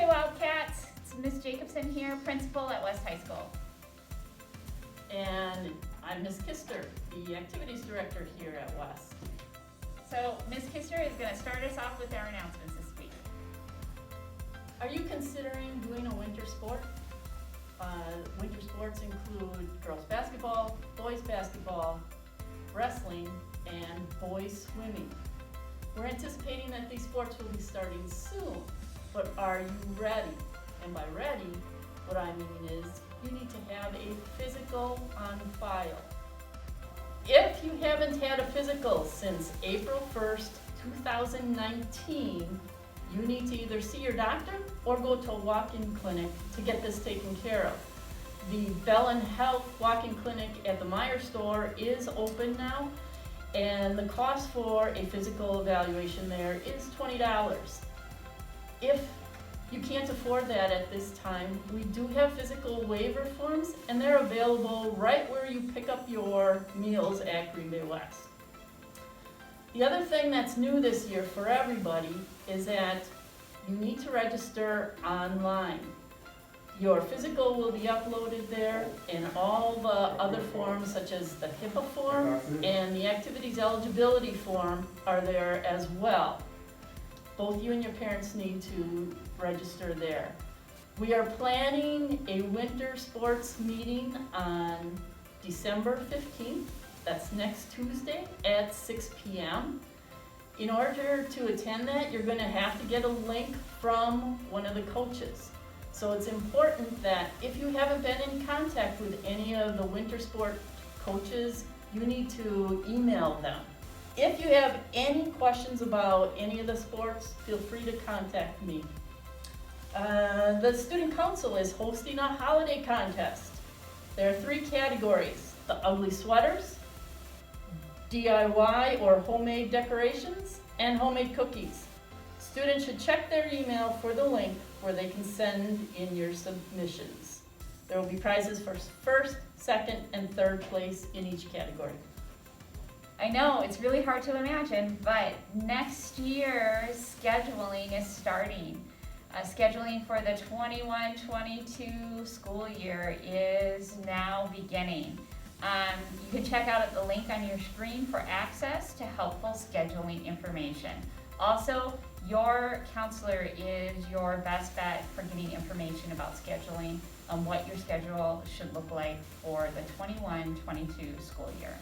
Wildcats, it's Ms. Jacobson here, principal at West High School. And I'm Ms. Kuester, the activities director here at West. So Ms. Kuester is going to start us off with our announcements this week. Are you considering doing a winter sport? Winter sports include girls basketball, boys basketball, wrestling, and boys swimming. We're anticipating that these sports will be starting soon, but are you ready? And by ready, what I mean is you need to have a physical on file. If you haven't had a physical since April 1st, 2019, you need to either see your doctor or go to a walk-in clinic to get this taken care of. The Bellin Health walk-in clinic at the Meijer store is open now, and the cost for a physical evaluation there is $20. If you can't afford that at this time, we do have physical waiver forms, and they're available right where you pick up your meals at Green Bay West. The other thing that's new this year for everybody is that you need to register online. Your physical will be uploaded there, and all the other forms such as the HIPAA form and the activities eligibility form are there as well. Both you and your parents need to register there. We are planning a winter sports meeting on December 15th. That's next Tuesday at 6 p.m. In order to attend that, you're going to have to get a link from one of the coaches. So it's important that if you haven't been in contact with any of the winter sport coaches, you need to email them. If you have any questions about any of the sports, feel free to contact me. The student council is hosting a holiday contest. There are 3 categories: the ugly sweaters, DIY or homemade decorations, and homemade cookies. Students should check their email for the link where they can send in your submissions. There will be prizes for first, second, and third place in each category. I know, it's really hard to imagine, but next year's scheduling is starting. Scheduling for the 21-22 school year is now beginning. You can check out the link on your screen for access to helpful scheduling information. Also, your counselor is your best bet for getting information about scheduling and what your schedule should look like for the 21-22 school year.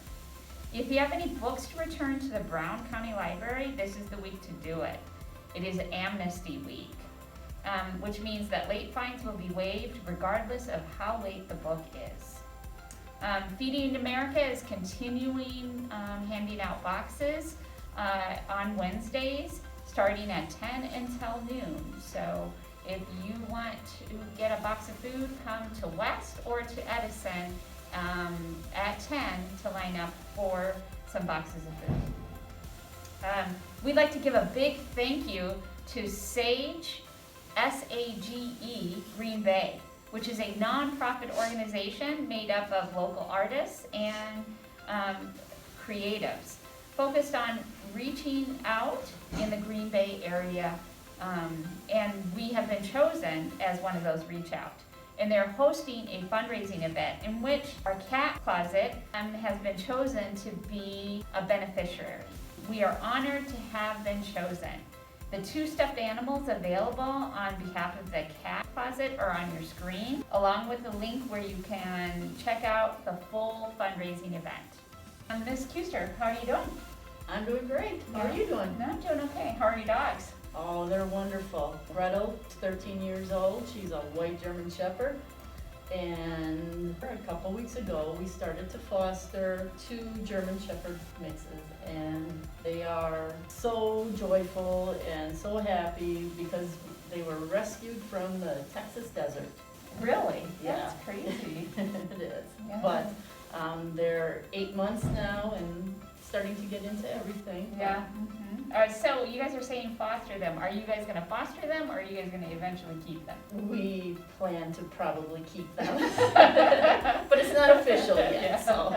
If you have any books to return to the Brown County Library, this is the week to do it. It is Amnesty Week, which means that late fines will be waived regardless of how late the book is. Feeding America is continuing handing out boxes on Wednesdays starting at 10 until noon. So if you want to get a box of food, come to West or to Edison at 10 to line up for some boxes of food. We'd like to give a big thank you to SAGE, S-A-G-E, Green Bay, which is a nonprofit organization made up of local artists and creatives, focused on reaching out in the Green Bay area, and we have been chosen as one of those reach out. And they're hosting a fundraising event in which our cat closet has been chosen to be a beneficiary. We are honored to have been chosen. The 2 stuffed animals available on behalf of the cat closet are on your screen, along with a link where you can check out the full fundraising event. Ms. Kuester, how are you doing? I'm doing great. How are you doing? I'm doing okay. How are your dogs? Oh, they're wonderful. Gretel, 13 years old. She's a white German Shepherd. And a couple weeks ago, we started to foster 2 German Shepherd mixes. And they are so joyful and so happy because they were rescued from the Texas desert. Really? Yeah. That's crazy. It is. Yeah. But they're 8 months now and starting to get into everything. Yeah. So you guys are saying foster them. Are you guys gonna foster them, or are you guys gonna eventually keep them? We plan to probably keep them, but it's not official yet, Yeah. so.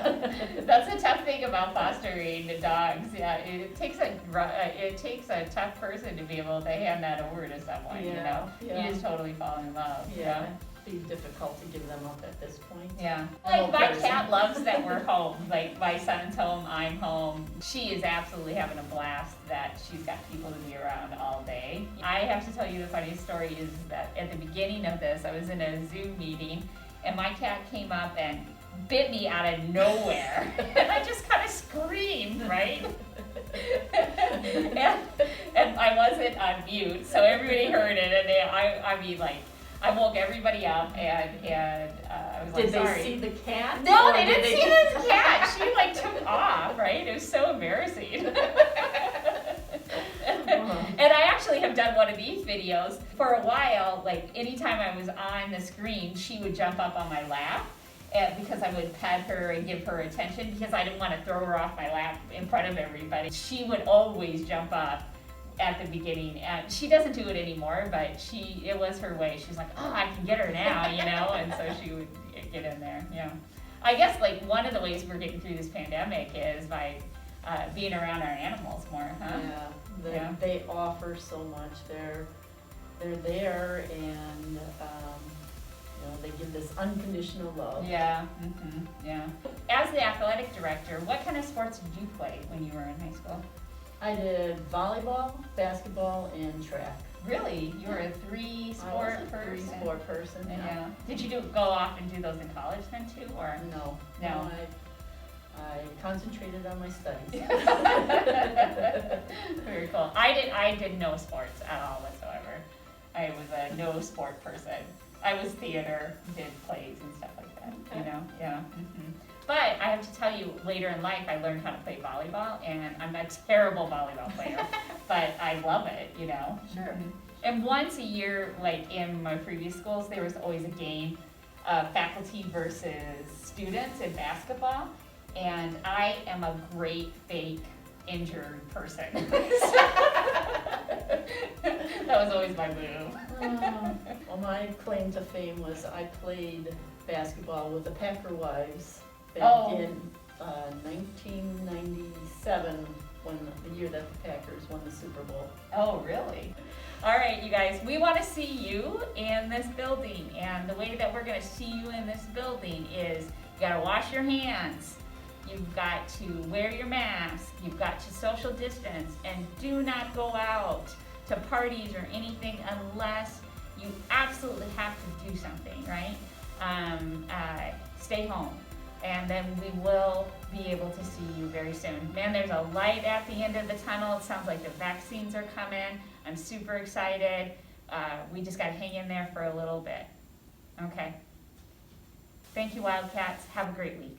That's a tough thing about fostering the dogs. Yeah, it takes a tough person to be able to hand that over to someone. You know, Yeah. you just totally fall in love. Yeah, it'd be difficult to give them up at this point. Yeah. I'm Like, my okay. cat loves that we're home. Like, my son's home, I'm home. She is absolutely having a blast that she's got people to be around all day. I have to tell you the funniest story is that at the beginning of this, I was in a Zoom meeting, and my cat came up and bit me out of nowhere. And I just kind of screamed, right? and I wasn't on mute, so everybody heard it, and I woke everybody up, and I was like, Did sorry. they see the cat? No, or they didn't did see this cat. She like took off, right? It was so embarrassing. And I actually have done one of these videos. For a while, like anytime I was on the screen, she would jump up on my lap. And because I would pet her and give her attention, because I didn't want to throw her off my lap in front of everybody. She would always jump up at the beginning. And she doesn't do it anymore, but it was her way. She's like, oh, I can get her now, you know? And so she would get in there, yeah. I guess like one of the ways we're getting through this pandemic is by being around our animals more, huh? Yeah, they offer so much. They're there, and they give this unconditional love. Yeah, yeah. As the athletic director, what kind of sports did you play when you were in high school? I did volleyball, basketball, and track. Really? You were a three-sport I was a person? three-sport person, Yeah. Did you go off and do those in college then too, or? No. I concentrated on my studies. Very cool. I did no sports at all whatsoever. I was a no sport person. I was theater, did plays and stuff like that, you know, yeah. But I have to tell you, later in life, I learned how to play volleyball, and I'm a terrible volleyball player, but I love it, you know. Sure. And once a year, like in my previous schools, there was always a game, faculty versus students in basketball, and I am a great fake injured person. That was always my move. Well, my claim to fame was I played basketball with the Packer Wives back in 1997, when the year that the Packers won the Super Bowl. Oh, really? All right, you guys, we want to see you in this building, and the way that we're going to see you in this building is you got to wash your hands, you've got to wear your mask, you've got to social distance, and do not go out to parties or anything unless you absolutely have to do something, right? Stay home, and then we will be able to see you very soon. Man, there's a light at the end of the tunnel. It sounds like the vaccines are coming. I'm super excited. We just got to hang in there for a little bit. Okay. Thank you, Wildcats. Have a great week.